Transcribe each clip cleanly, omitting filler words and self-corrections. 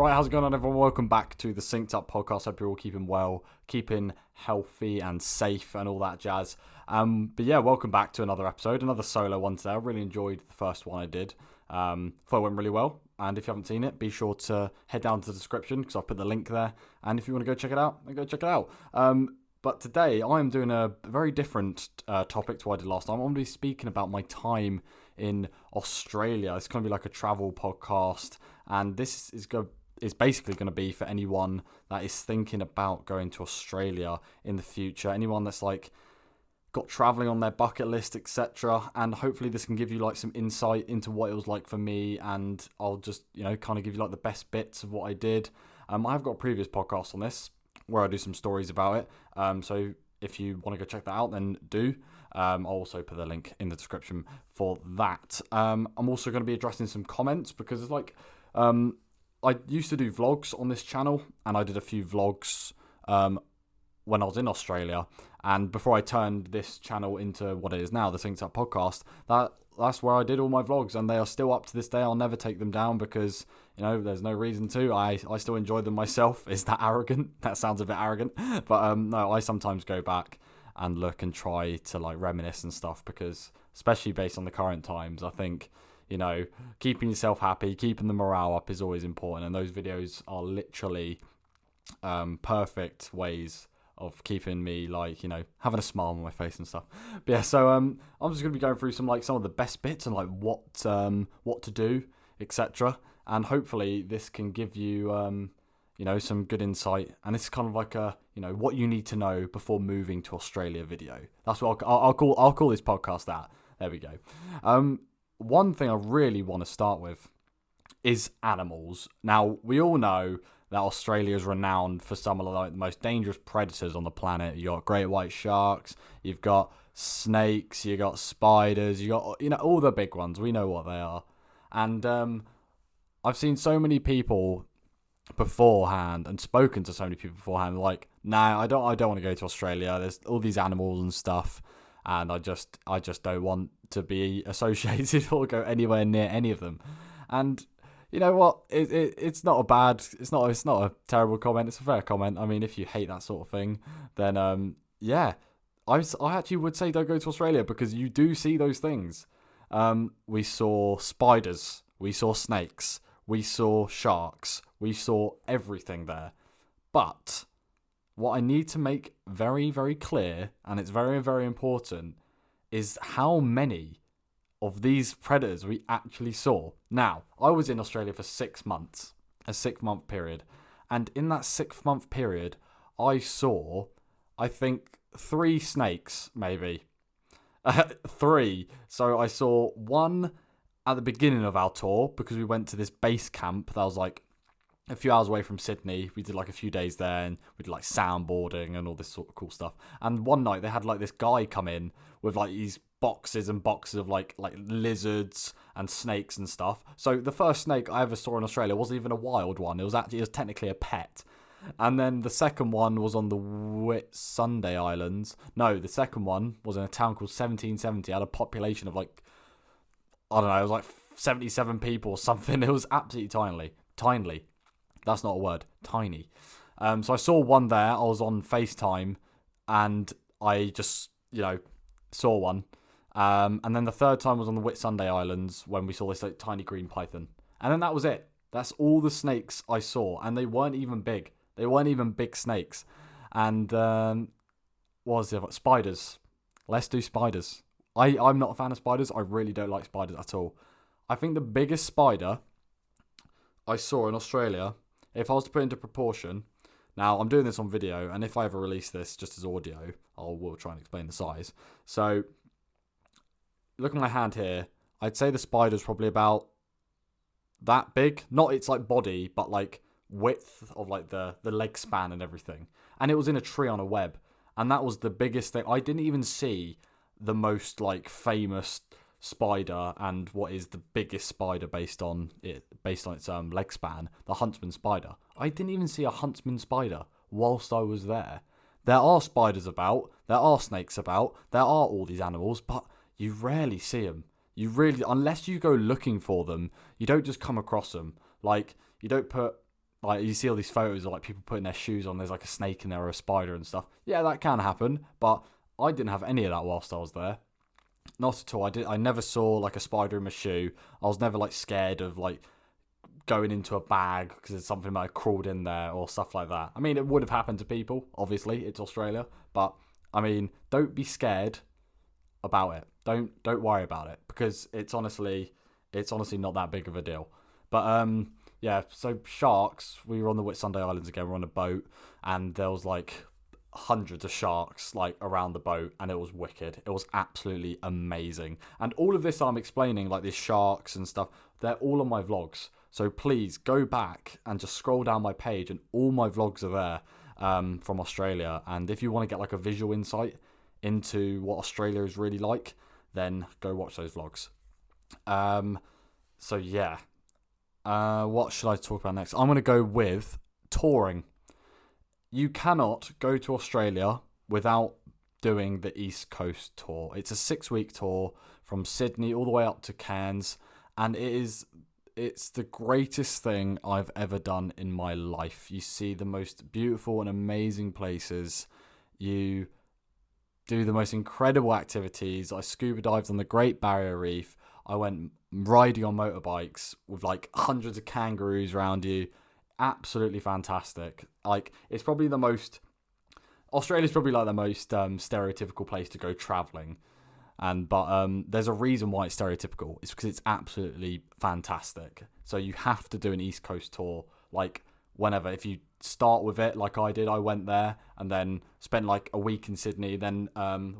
Right, how's it going on, everyone? Welcome back to the SyncedUp podcast. Hope you're all keeping well, keeping healthy and safe and all that jazz. But yeah, welcome back to another episode, another solo one today. I really enjoyed the first one I did. Thought it went really well. And if you haven't seen it, be sure to head down to the description because I've put the link there. And if you want to go check it out, then go check it out. But today I'm doing a very different topic to what I did last time. I'm going to be speaking about my time in Australia. It's going to be like a travel podcast. And this is basically going to be for anyone that is thinking about going to Australia in the future. Anyone that's like got traveling on their bucket list, etc. And hopefully this can give you like some insight into what it was like for me. And I'll just, kind of give you like the best bits of what I did. I've got a previous podcast on this where I do some stories about it. So if you want to go check that out, then do. I'll also put the link in the description for that. I'm also going to be addressing some comments because it's like, I used to do vlogs on this channel, and I did a few vlogs when I was in Australia. And before I turned this channel into what it is now, the SyncedUp podcast, that's where I did all my vlogs, and they are still up to this day. I'll never take them down because, there's no reason to. I still enjoy them myself. Is that arrogant? That sounds a bit arrogant. But no, I sometimes go back and look and try to like reminisce and stuff because, especially based on the current times, I think, keeping yourself happy, keeping the morale up is always important. And those videos are literally perfect ways of keeping me like, having a smile on my face and stuff. But yeah, so I'm just going to be going through some of the best bits and like what to do, etc. And hopefully this can give you, some good insight. And it's kind of like a, what you need to know before moving to Australia video. That's what I'll call this podcast that. There we go. One thing I really want to start with is animals. Now, we all know that Australia is renowned for some of like the most dangerous predators on the planet. You got great white sharks, you've got snakes, you got spiders, you got all the big ones. We know what they are. And I've seen so many people beforehand and spoken to so many people beforehand like, nah, I don't want to go to Australia. There's all these animals and stuff. And I just don't want to be associated or go anywhere near any of them. And you know what? It's not a terrible comment. It's a fair comment. I mean, if you hate that sort of thing, then yeah, I actually would say don't go to Australia because you do see those things. We saw spiders, we saw snakes, we saw sharks, we saw everything there. But what I need to make very, very clear, and it's very, very important, is how many of these predators we actually saw. Now, I was in Australia for 6 months, a 6-month period. And in that 6-month period, I saw, I think, 3 snakes, maybe. 3. So I saw one at the beginning of our tour because we went to this base camp that was like a few hours away from Sydney. We did like a few days there and we did like soundboarding and all this sort of cool stuff. And one night they had like this guy come in with like these boxes and boxes of like lizards and snakes and stuff. So the first snake I ever saw in Australia wasn't even a wild one. It was technically a pet. And then the second one was on the Whitsunday Islands. No, the second one was in a town called 1770. It had a population of like, I don't know, it was like 77 people or something. It was absolutely tiny. That's not a word. Tiny. So I saw one there. I was on FaceTime and I just, saw one. And then the third time was on the Whitsunday Islands when we saw this like tiny green python. And then that was it. That's all the snakes I saw. And they weren't even big. They weren't even big snakes. And what was it? Spiders. Let's do spiders. I'm not a fan of spiders. I really don't like spiders at all. I think the biggest spider I saw in Australia, if I was to put it into proportion, now I'm doing this on video, and if I ever release this just as audio, we'll try and explain the size. So, look at my hand here. I'd say the spider's probably about that big. Not its like body, but like width of like the leg span and everything. And it was in a tree on a web. And that was the biggest thing. I didn't even see the most like famous spider and what is the biggest spider based on its leg span, the huntsman spider. I didn't even see a huntsman spider whilst I was there. There are spiders about, there are snakes about, there are all these animals, but you rarely see them. You really, unless you go looking for them, you don't just come across them. Like, you don't put like you see all these photos of like people putting their shoes on, there's like a snake in there or a spider and stuff. Yeah, that can happen, but I didn't have any of that whilst I was there. Not at all. I never saw like a spider in my shoe. I was never like scared of like going into a bag because it's something that I crawled in there or stuff like that. I mean, it would have happened to people. Obviously, it's Australia, but I mean, don't be scared about it. Don't worry about it, because it's honestly not that big of a deal. But yeah. So sharks. We were on the Whitsunday Islands again. We're on a boat, and there was like hundreds of sharks like around the boat, and it was wicked. It was absolutely amazing. And all of this I'm explaining, like these sharks and stuff, they're all on my vlogs. So please go back and just scroll down my page, and all my vlogs are there from Australia. And if you want to get like a visual insight into what Australia is really like, then go watch those vlogs. So yeah, what should I talk about next? I'm going to go with touring. You cannot go to Australia without doing the East Coast tour. It's a 6-week tour from Sydney all the way up to Cairns, and it's the greatest thing I've ever done in my life. You see the most beautiful and amazing places. You do the most incredible activities. I scuba dived on the Great Barrier Reef. I went riding on motorbikes with like hundreds of kangaroos around you. Absolutely fantastic. Like, it's probably the most... Australia's probably like the most stereotypical place to go travelling. But there's a reason why it's stereotypical. It's because it's absolutely fantastic. So you have to do an East Coast tour, like, whenever. If you start with it like I did, I went there and then spent like a week in Sydney. Then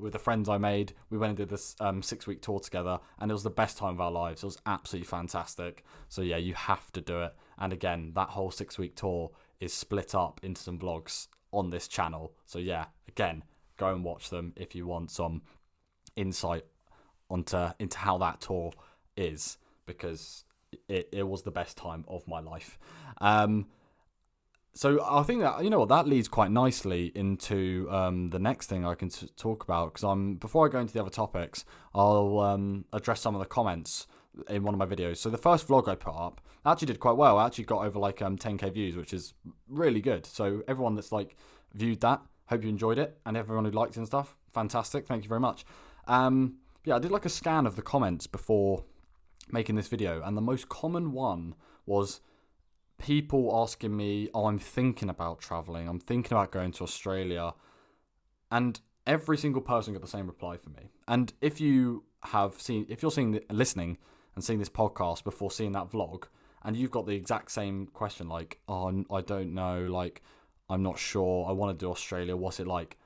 with the friends I made, we went and did this 6-week tour together, and it was the best time of our lives. It was absolutely fantastic. So yeah, you have to do it. And again, that whole 6-week tour is split up into some vlogs on this channel. So yeah, again, go and watch them if you want some insight into how that tour is, because it was the best time of my life. So I think that, you know what, that leads quite nicely into the next thing I can talk about, because before I go into the other topics, I'll address some of the comments in one of my videos. So the first vlog I put up actually did quite well. I actually got over like 10k views, which is really good. So everyone that's like viewed that, hope you enjoyed it, and everyone who liked it and stuff, fantastic, thank you very much. Yeah, I did like a scan of the comments before making this video, and the most common one was people asking me, oh, I'm thinking about traveling, I'm thinking about going to Australia, and every single person got the same reply for me. And if you're listening and seeing this podcast before seeing that vlog, and you've got the exact same question, like, oh, I don't know, like, I'm not sure, I want to do Australia, what's it like?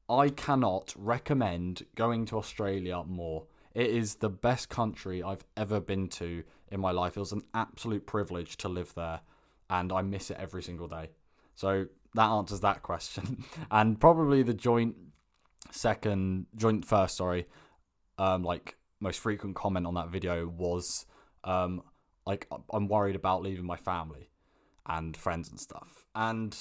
I cannot recommend going to Australia more. It is the best country I've ever been to in my life. It was an absolute privilege to live there, and I miss it every single day. So that answers that question. And probably the joint first, like most frequent comment on that video was like, I'm worried about leaving my family and friends and stuff. And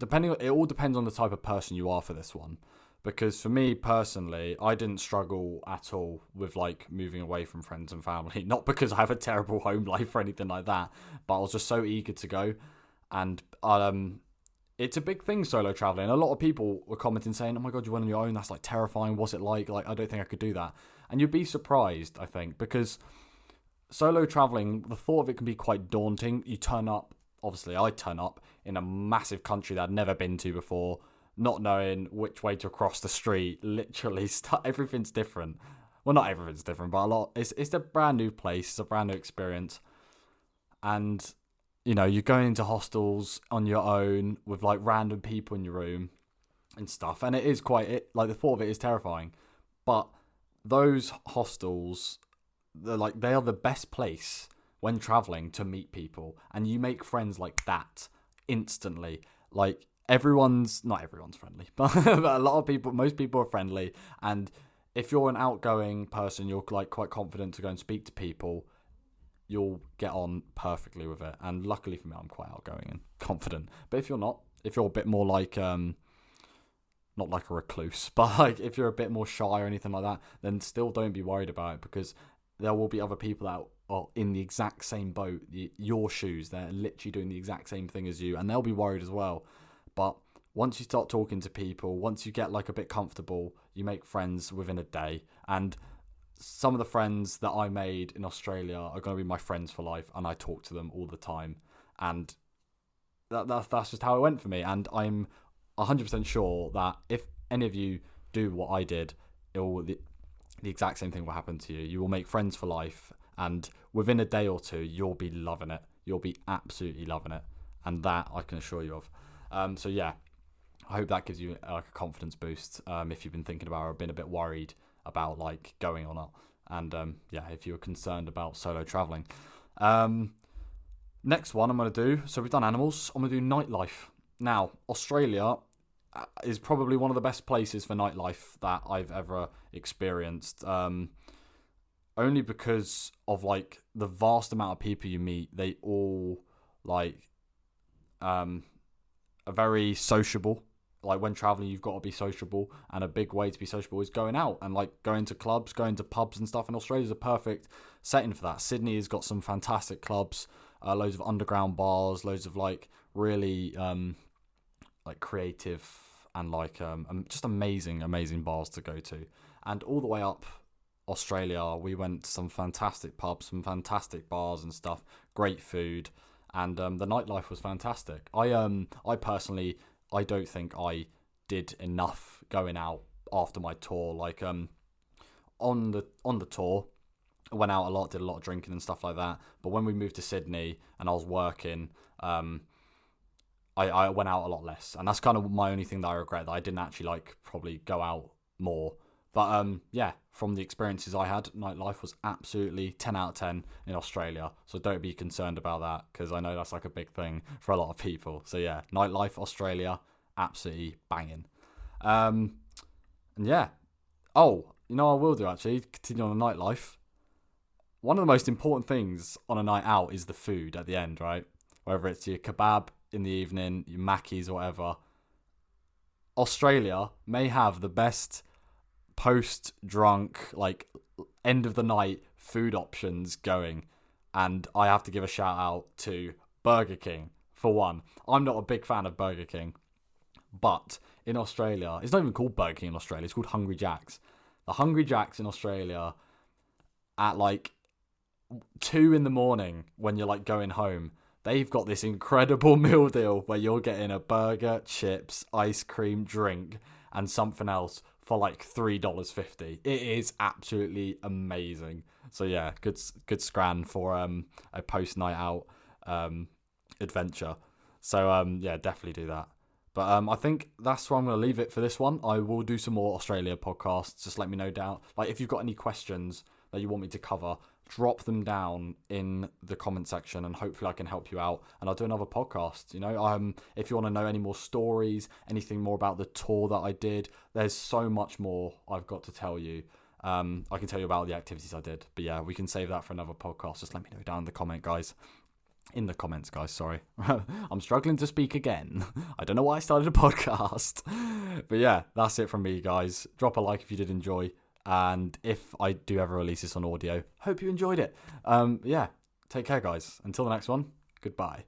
it all depends on the type of person you are for this one. Because for me personally, I didn't struggle at all with like moving away from friends and family. Not because I have a terrible home life or anything like that, but I was just so eager to go. And it's a big thing, solo traveling. A lot of people were commenting saying, oh my God, you went on your own, that's like terrifying, what's it like? Like, I don't think I could do that. And you'd be surprised, I think, because solo traveling, the thought of it can be quite daunting. You turn up, obviously I turn up in a massive country that I'd never been to before, not knowing which way to cross the street. Literally, everything's different. Well, not everything's different, but it's a brand new place. It's a brand new experience. And, you know, you're going into hostels on your own with like random people in your room and stuff. And it is like the thought of it is terrifying. But those hostels, they are the best place when traveling to meet people. And you make friends like that instantly. Like, not everyone's friendly, but a lot of people, most people are friendly. And if you're an outgoing person, you're like quite confident to go and speak to people, you'll get on perfectly with it. And luckily for me, I'm quite outgoing and confident. But if you're not, if you're a bit more like, not like a recluse, but like if you're a bit more shy or anything like that, then still don't be worried about it, because there will be other people that are in the exact same boat, your shoes. They're literally doing the exact same thing as you, and they'll be worried as well. But once you start talking to people, once you get like a bit comfortable, you make friends within a day. And some of the friends that I made in Australia are going to be my friends for life, and I talk to them all the time. And that's just how it went for me. And I'm 100% sure that if any of you do what I did, the exact same thing will happen to you. You will make friends for life, and within a day or two, you'll be loving it. You'll be absolutely loving it, and that I can assure you of. So yeah, I hope that gives you like a confidence boost if you've been thinking about or been a bit worried about like going or not. And yeah, if you're concerned about solo traveling. Next one I'm going to do, so we've done animals, I'm going to do nightlife. Now, Australia is probably one of the best places for nightlife that I've ever experienced. Only because of like the vast amount of people you meet. They all like are very sociable. Like when traveling, you've got to be sociable, and a big way to be sociable is going out and like going to clubs, going to pubs and stuff. And Australia's a perfect setting for that. Sydney has got some fantastic clubs, loads of underground bars, loads of like really like creative and like just amazing bars to go to. And all the way up Australia, we went to some fantastic pubs, some fantastic bars and stuff, great food, and the nightlife was fantastic. I personally, I don't think I did enough going out after my tour. Like on the tour, I went out a lot, did a lot of drinking and stuff like that. But when we moved to Sydney and I was working, I went out a lot less, and that's kind of my only thing that I regret, that I didn't actually like probably go out more. But yeah, from the experiences I had, nightlife was absolutely 10 out of 10 in Australia. So don't be concerned about that, because I know that's like a big thing for a lot of people. So yeah, nightlife Australia, absolutely banging. And yeah. Oh, you know what I will do actually, continue on the nightlife. One of the most important things on a night out is the food at the end, right? Whether it's your kebab in the evening, your Mackies or whatever. Australia may have the best post-drunk, like end of the night food options going, and I have to give a shout out to Burger King for one. I'm not a big fan of Burger King, but in Australia, it's not even called Burger King in Australia, it's called Hungry Jack's. The Hungry Jack's in Australia at like 2 a.m. when you're like going home, they've got this incredible meal deal where you're getting a burger, chips, ice cream, drink, and something else for like $3.50. It is absolutely amazing. So yeah, good scran for a post night out adventure. So yeah, definitely do that. But I think that's where I'm going to leave it for this one. I will do some more Australia podcasts. Just let me know down. Like if you've got any questions that you want me to cover, drop them down in the comment section, and hopefully I can help you out, and I'll do another podcast. You know, if you want to know any more stories, anything more about the tour that I did, there's so much more I've got to tell you. I can tell you about the activities I did, but yeah, we can save that for another podcast. Just let me know down in the comments, guys. Sorry. I'm struggling to speak again. I don't know why I started a podcast. But yeah, that's it from me, guys. Drop a like if you did enjoy. And if I do ever release this on audio, hope you enjoyed it. Yeah, take care, guys. Until the next one, goodbye.